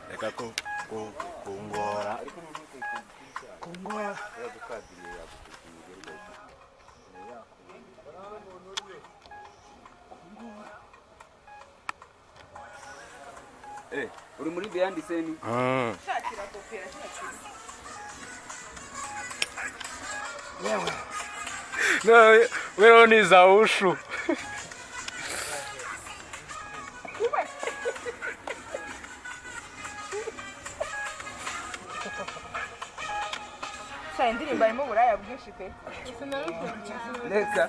Reka kungora uri muri beyond seni shakira kopera shakira no wewe ni za ushu Sa indirimbo arimo buraya bwinshi pe reka